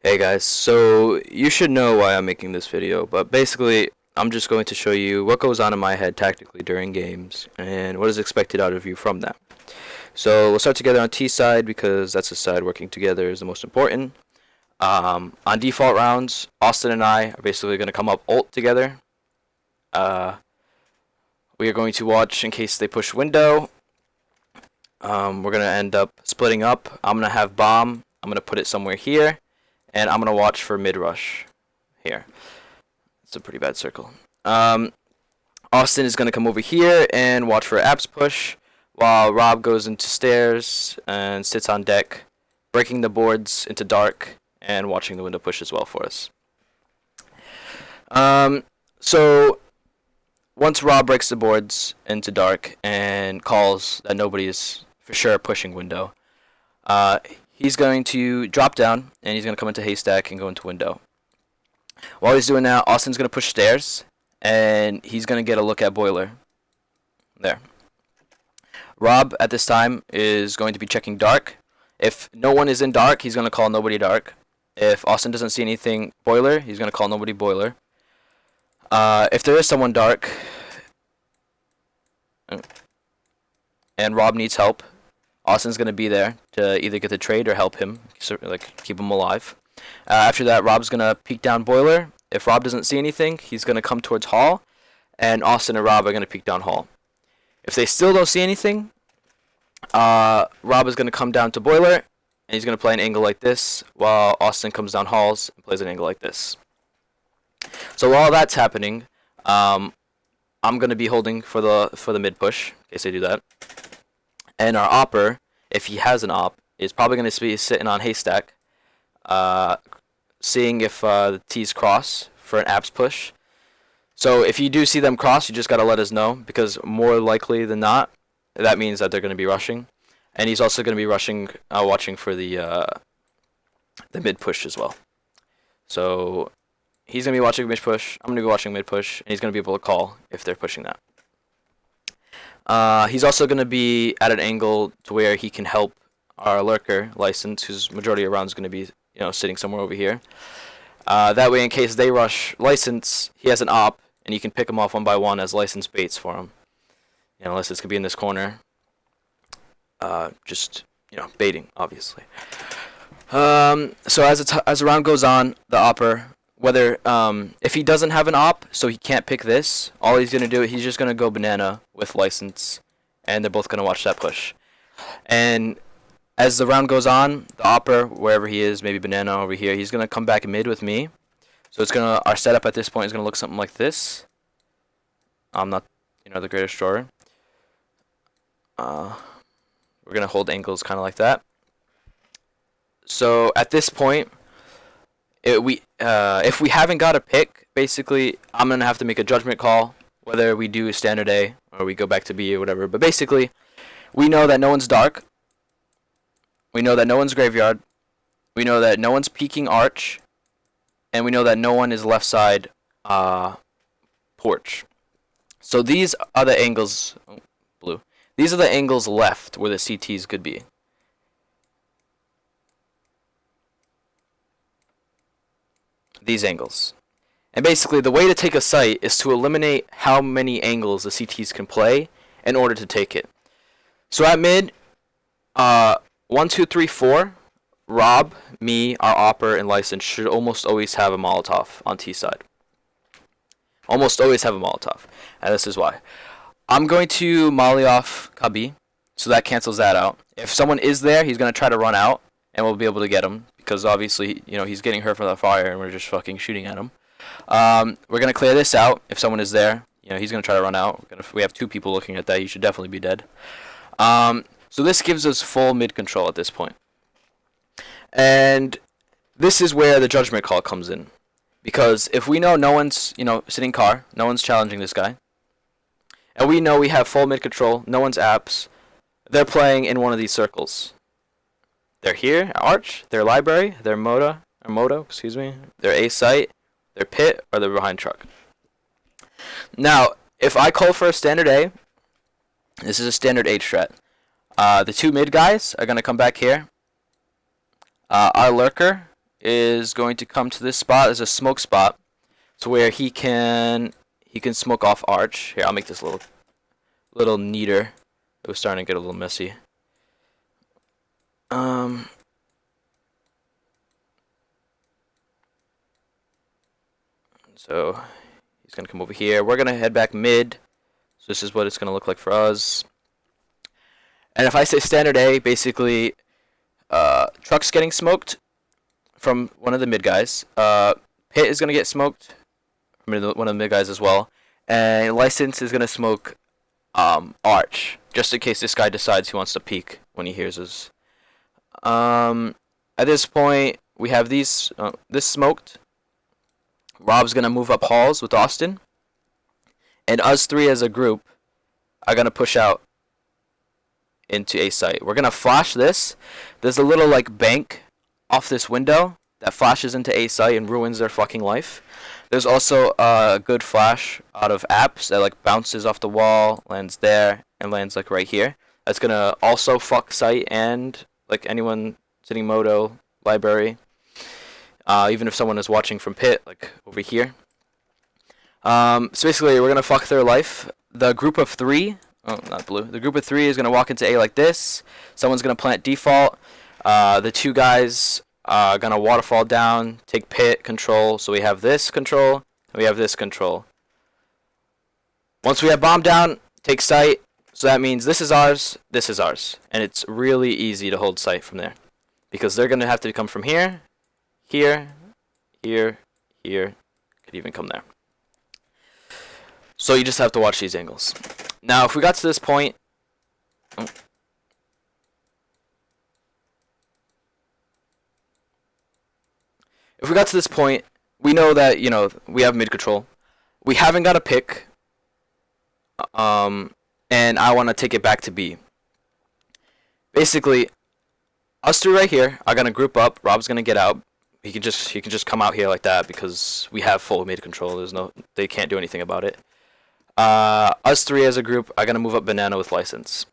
Hey guys, so you should know why I'm making this video, but basically I'm just going to show you what goes on in my head tactically during games and what is expected out of you from that. So we'll start together on T side because that's the side working together is the most important. On default rounds, Austin and I are basically going to come up ult together. We are going to watch in case they push window. We're going to end up splitting up. I'm going to have bomb. I'm going to put it somewhere here. And I'm going to watch for mid-rush here. It's a pretty bad circle. Austin is going to come over here and watch for apps push, while Rob goes into stairs and sits on deck, breaking the boards into dark and watching the window push as well for us. So once Rob breaks the boards into dark and calls that nobody is for sure pushing window, he's going to drop down, and he's going to come into haystack and go into window. While he's doing that, Austin's going to push stairs, and he's going to get a look at boiler. There. Rob, at this time, is going to be checking dark. If no one is in dark, he's going to call nobody dark. If Austin doesn't see anything boiler, he's going to call nobody boiler. If there is someone dark, and Rob needs help, Austin's going to be there to either get the trade or help him, keep him alive. After that, Rob's going to peek down boiler. If Rob doesn't see anything, he's going to come towards hall, and Austin and Rob are going to peek down hall. If they still don't see anything, Rob is going to come down to boiler, and he's going to play an angle like this, while Austin comes down halls and plays an angle like this. So while that's happening, I'm going to be holding for the mid push, in case they do that. And our opper, if he has an op, is probably going to be sitting on haystack, seeing if the T's cross for an apps push. So if you do see them cross, you just got to let us know, because more likely than not, that means that they're going to be rushing. And he's also going to be rushing, watching for the mid push as well. So he's going to be watching mid push, I'm going to be watching mid push, and he's going to be able to call if they're pushing that. He's also going to be at an angle to where he can help our lurker license, whose majority of rounds is going to be sitting somewhere over here. That way, in case they rush license, he has an op, and you can pick them off one by one as license baits for him. License could be in this corner. Just baiting, obviously. So as the round goes on, the opper, whether if he doesn't have an op, so he can't pick this, all he's gonna do, he's just gonna go banana with license, and they're both gonna watch that push. And as the round goes on, the opper, wherever he is, maybe banana over here, he's gonna come back mid with me. So our setup at this point is gonna look something like this. I'm not the greatest drawer. We're gonna hold angles kind of like that. So at this point, if we haven't got a pick, basically, I'm going to have to make a judgment call, whether we do standard A or we go back to B or whatever. But basically, we know that no one's dark. We know that no one's graveyard. We know that no one's peeking arch. And we know that no one is left side porch. So these are the angles, blue. These are the angles left where the CTs could be. These angles. And basically, the way to take a site is to eliminate how many angles the CTs can play in order to take it. So at mid, 1, 2, 3, 4, Rob, me, our opper, and license should almost always have a Molotov on T side. Almost always have a Molotov. And this is why. I'm going to molly off Kabi, so that cancels that out. If someone is there, he's going to try to run out, and we'll be able to get him, because obviously, he's getting hurt from the fire, and we're just fucking shooting at him. We're going to clear this out if someone is there. He's going to try to run out. We have 2 people looking at that. He should definitely be dead. So this gives us full mid control at this point. And this is where the judgment call comes in. Because if we know no one's, sitting car, no one's challenging this guy, and we know we have full mid control, no one's apps, they're playing in one of these circles. They're here, arch, their library, their moto, their A site, their pit, or they're behind truck. Now, if I call for a standard A, this is a standard A strat. The 2 mid guys are going to come back here. Our lurker is going to come to this spot. There's a smoke spot, so where he can smoke off arch. Here, I'll make this a little neater. It was starting to get a little messy. So he's gonna come over here. We're gonna head back mid. So this is what it's gonna look like for us. And if I say standard A, basically, Truck's getting smoked from one of the mid guys. Pit is gonna get smoked from one of the mid guys as well. And License is gonna smoke Arch, just in case this guy decides he wants to peek when he hears us. At this point, we have this smoked. Rob's gonna move up halls with Austin, and us three as a group are gonna push out into A site. We're gonna flash this. There's a little like bank off this window that flashes into A site and ruins their fucking life. There's also a good flash out of apps that like bounces off the wall, lands there, and lands like right here. That's gonna also fuck site and like anyone sitting moto library. Even if someone is watching from pit, like over here. So basically, we're gonna fuck their life. The group of three, oh, not blue. The group of three is gonna walk into A like this. Someone's gonna plant default. The two guys are gonna waterfall down, take pit control. So we have this control, and we have this control. Once we have bomb down, take site. So that means this is ours, and it's really easy to hold site from there, because they're gonna have to come from here. Here, here, here, could even come there. So you just have to watch these angles. Now, if we got to this point, we know that, you know, we have mid control. We haven't got a pick, and I want to take it back to B. Basically, us three right here are gonna group up. Rob's gonna get out. He can just come out here like that because we have full mid control. They can't do anything about it. Us three as a group are gonna move up banana with license.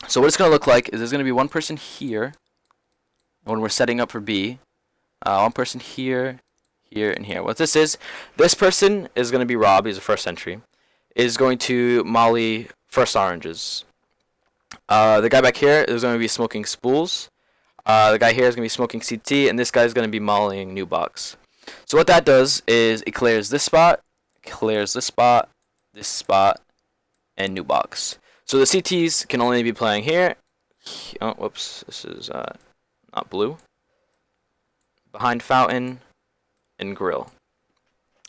So what it's gonna look like is there's gonna be one person here when we're setting up for B. One person here, here, and here. What this person is gonna be Rob. He's a first entry. Is going to molly first oranges. The guy back here is gonna be smoking spools. The guy here is going to be smoking CT, and this guy is going to be mollying new box. So what that does is it clears this spot, this spot, and new box. So the CTs can only be playing here. Oh, whoops, this is not blue. Behind fountain and grill.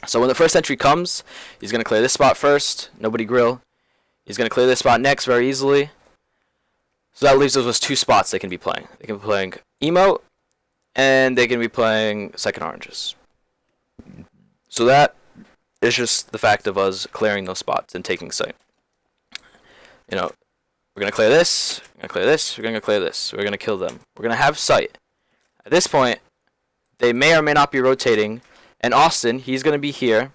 So when the first entry comes, he's going to clear this spot first, nobody grill. He's going to clear this spot next very easily. So that leaves us with two spots they can be playing. They can be playing emote, and they can be playing second oranges. So that is just the fact of us clearing those spots and taking site. You know, we're going to clear this, we're going to clear this, we're going to clear this. We're going to kill them. We're going to have site. At this point, they may or may not be rotating, and Austin, he's going to be here.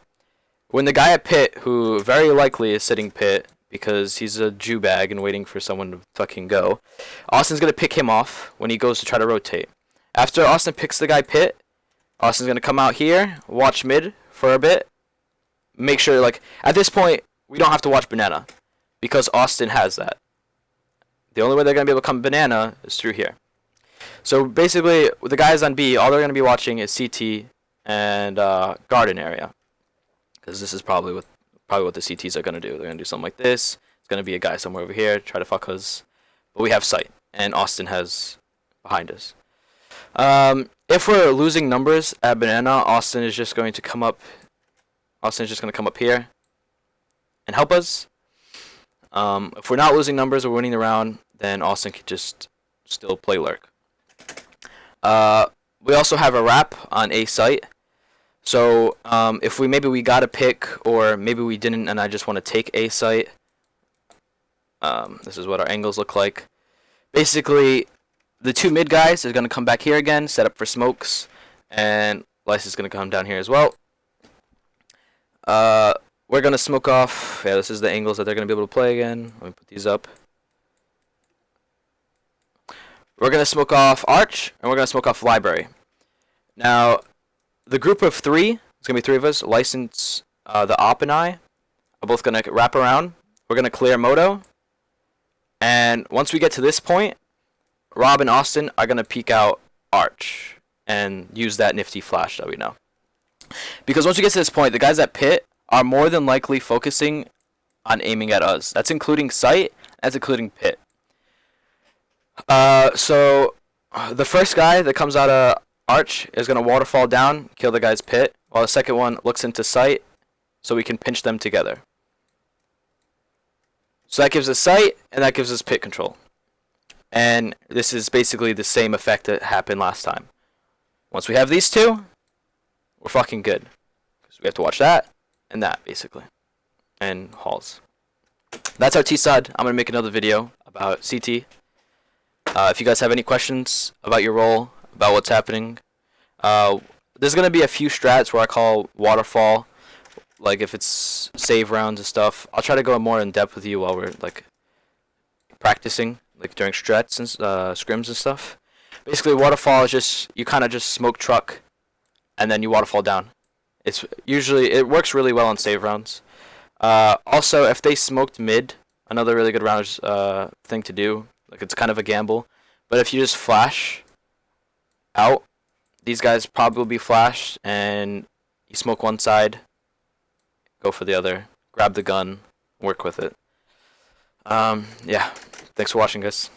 When the guy at pit, who very likely is sitting pit, because he's a Jew bag and waiting for someone to fucking go, Austin's going to pick him off when he goes to try to rotate. After Austin picks the guy pit, Austin's going to come out here, watch mid for a bit, make sure, like, at this point, we don't have to watch banana, because Austin has that. The only way they're going to be able to come banana is through here. So basically, with the guys on B, all they're going to be watching is CT and garden area, because this is probably what the CTs are going to do. They're going to do something like this. It's going to be a guy somewhere over here, try to fuck us. But we have sight, and Austin has behind us. If we're losing numbers at banana, Austin is just going to come up. Austin is just going to come up here and help us. If we're not losing numbers or winning the round, then Austin can just still play lurk. We also have a wrap on A site. So if maybe we got a pick, or maybe we didn't, and I just want to take A site. This is what our angles look like. Basically, the two mid guys are going to come back here again, set up for smokes, and Lice is going to come down here as well. We're going to smoke off. Yeah, this is the angles that they're going to be able to play again. Let me put these up. We're going to smoke off Arch, and we're going to smoke off Library. Now, the group of three, it's going to be three of us, License, the Op and I, are both going to wrap around. We're going to clear Moto. And once we get to this point, Rob and Austin are going to peek out Arch and use that nifty flash that we know. Because once we get to this point, the guys at pit are more than likely focusing on aiming at us. That's including sight, that's including pit. So the first guy that comes out of Arch is going to waterfall down, kill the guy's pit, while the second one looks into sight so we can pinch them together. So that gives us sight, and that gives us pit control. And this is basically the same effect that happened last time. Once we have these two, we're fucking good. Because we have to watch that and that, basically. And halls. That's our T-side. I'm going to make another video about CT. If you guys have any questions about your role, about what's happening, there's going to be a few strats where I call waterfall. Like if it's save rounds and stuff. I'll try to go more in depth with you while we're like practicing, like during strats and scrims and stuff. Basically, waterfall is just you kind of just smoke truck, and then you waterfall down. It works really well on save rounds. Also, if they smoked mid, another really good round thing to do. Like it's kind of a gamble, but if you just flash out, these guys probably will be flashed, and you smoke one side, go for the other, grab the gun, work with it. Yeah, thanks for watching, guys.